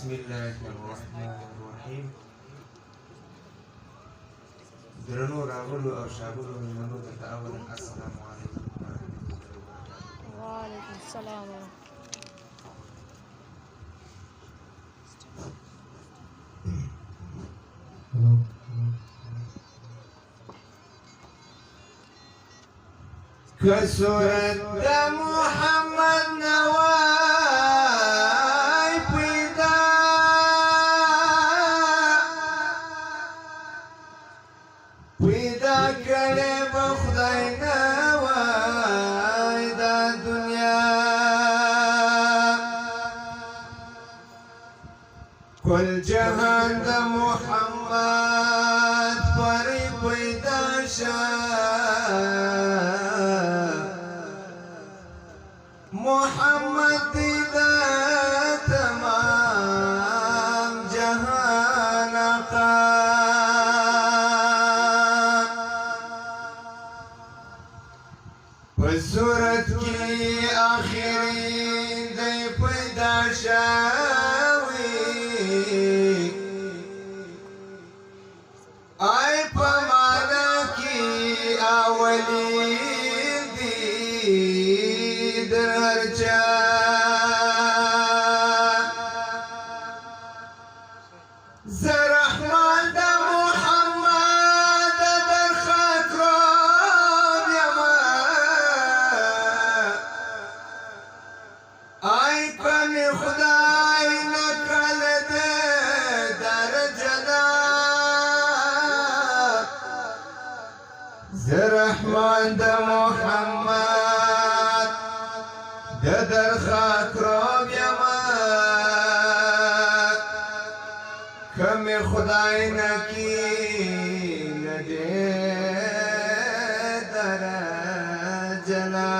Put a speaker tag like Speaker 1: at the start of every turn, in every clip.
Speaker 1: بسم الله الرحمن الرحیم. درنو راغلو او شاګردو مېلمنو ته اولا السلام علیکم ورحمة الله وبرکاته.
Speaker 2: وعلیکم السلام
Speaker 1: كسورة محمد نواي پیدا پیدا کړي بخدای نواي دا دنیا کل جهان د محمد پری پیدا محمد دا تمام جهان آقا صورت کی آخری دی پیدا شاوی آئی پمانا کی اولی درجا زرحمان دا محمد در خاکرام یما آئی کمی خدای نکل دے درجنا زرحمان دا محمد در خاکرام یما کمی خدای نکی ندے در جنا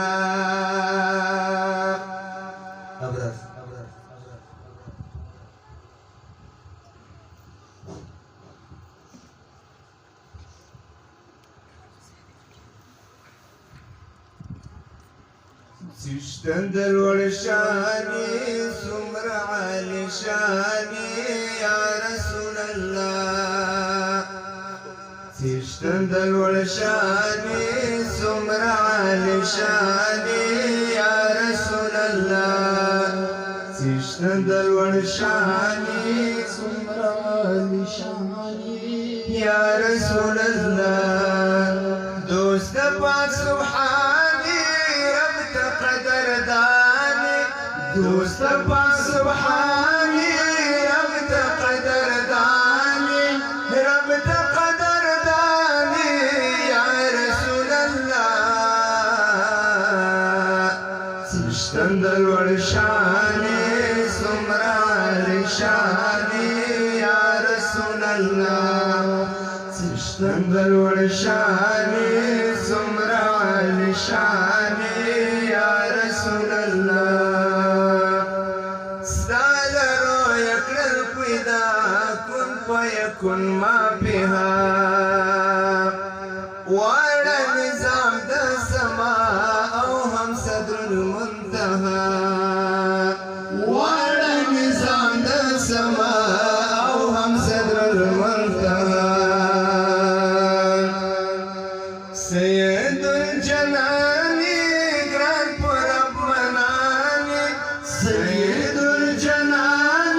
Speaker 1: سشتن دلوڑ شانی سمر عالی شانی یا رسول اللہ سشتن دلوڑ شانی سمر عالی شانی یا رسول اللہ سشتن دلوڑ شانی سمر عالی شانی یا رسول اللہ دوست پاک سبحانی دوست پاک سبحانی رب تا قدر دانی رب تا قدر دانی یا رسول اللہ سشتن دلوڑ شانی سمرال شانی یا رسول اللہ سشتن دلوڑ شانی سمرال شانی یا رسول اللہ ويكن ما بها وعلى نظام دا السماء أو هم صدر المنتهى وعلى نظام دا السماء أو هم صدر المنتهى سيد الجنان قران پرب مناني سيد الجنان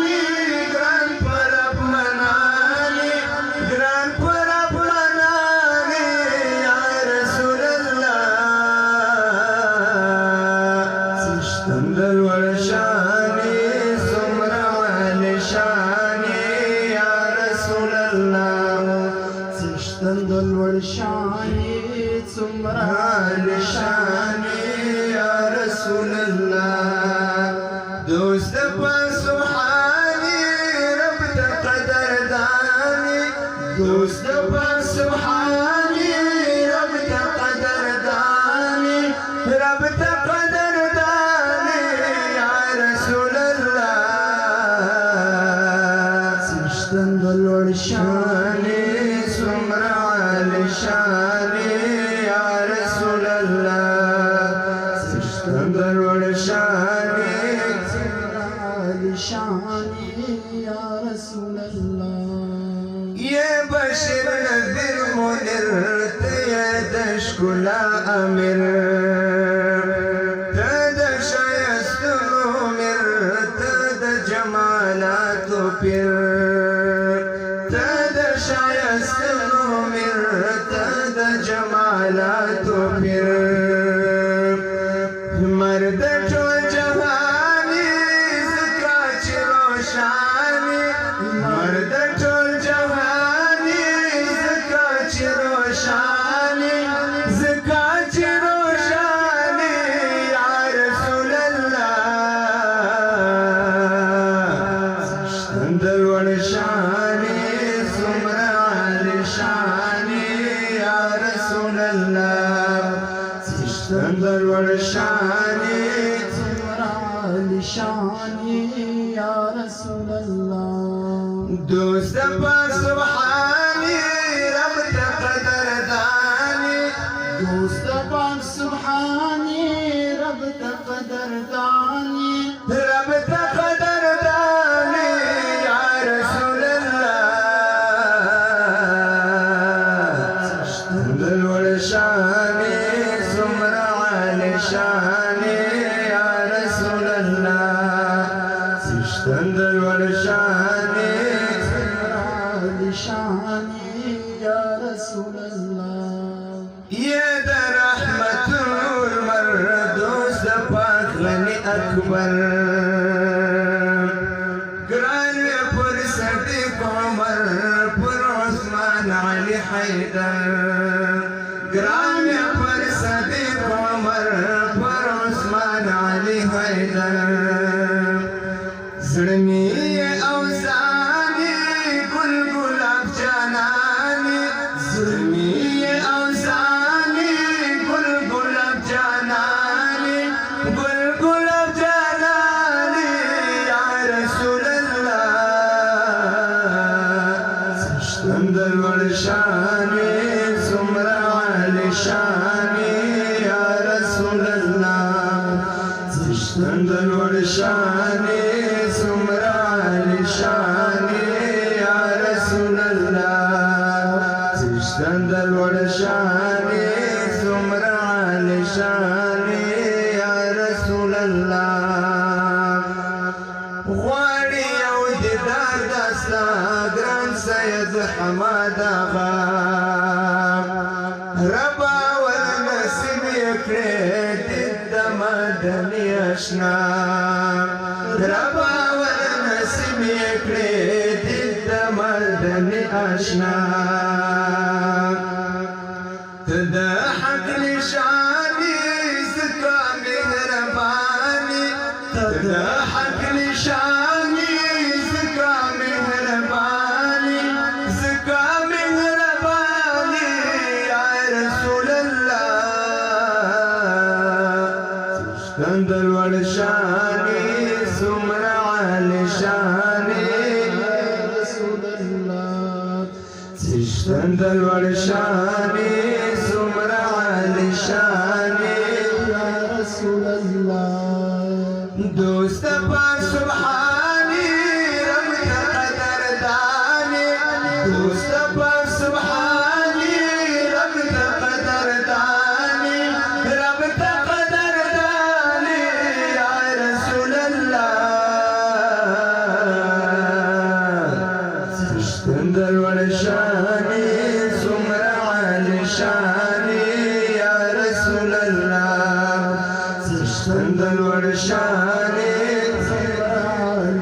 Speaker 1: شانی سمرال شانی یا رسول اللہ دوست پاک سبحانی رب تا قدر دانی دوست پاک سبحانی رب تا قدر دانی رب تا قدر دانی یا رسول اللہ سشتن دلوڑ شانی سمرال شانی یا رسول اللہ سشتن دلوڑ شانی سمرال
Speaker 2: لشاني يا رسول الله.
Speaker 1: يا بشر نذير منير يا دشكل أمير تدا شايست نمر تدا جمالات بير تدا شايست نمر تدا جمالات بير مرد ټول جهاني زکات روشاني مرد ټول جهاني زکات روشاني زکات روشاني يا رسول الله دل ورشاني سمرا لشاني يا رسول الله دل ورشاني
Speaker 2: لشاني يا رسول الله.
Speaker 1: دوست پاک سبحانی رب تقدر دانی
Speaker 2: دوست پاک سبحانی رب تقدر دانی
Speaker 1: رب تقدر دانی یا رسول اللہ دل ورشانی سمرا لشانی یا رسول اللہ دل ورشانی
Speaker 2: لشاني يا رسول الله.
Speaker 1: يا در رحمة المردوس پاک غني أكبر قرآن پر صديق عمر پر عثمان علي حيدر قرآن پر صديق عمر پر عثمان علي حيدر زلمي أوزاني قل قلب جاناني زلمي أوزاني قل قلب جاناني قل قلب جاناني يا رسول الله دل ورشاني سمرا لشاني يا رسول الله دل ورشاني سمرا لشاني يا رسول الله دل ورشاني سمرا لشاني يا رسول الله غواني يو ديدار داستا گران سيد حماد آغا ربا والنسيب يكري دد مدني اشنا ربا والنسيب يكري دد مدني اشنا تضحك لشاني زكا مهرباني تضحك لشاني زكا مهرباني زكا مهرباني يا رسول الله دل ورشاني سمرا لشاني
Speaker 2: يا رسول الله.
Speaker 1: دل ورشاني سمرا لشاني
Speaker 2: يا رسول الله.
Speaker 1: دوست پاک سبحانی رب تقدر دانی دوست پاک سبحانی رب تقدر دانی رب تقدر دانی یا رسول اللہ دل ورشانی سمرا لشانی یا رسول اللہ دل ورشانی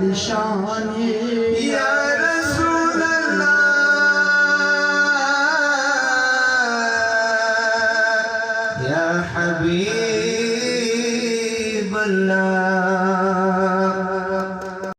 Speaker 2: لشاني
Speaker 1: يا رسول الله يا حبيب الله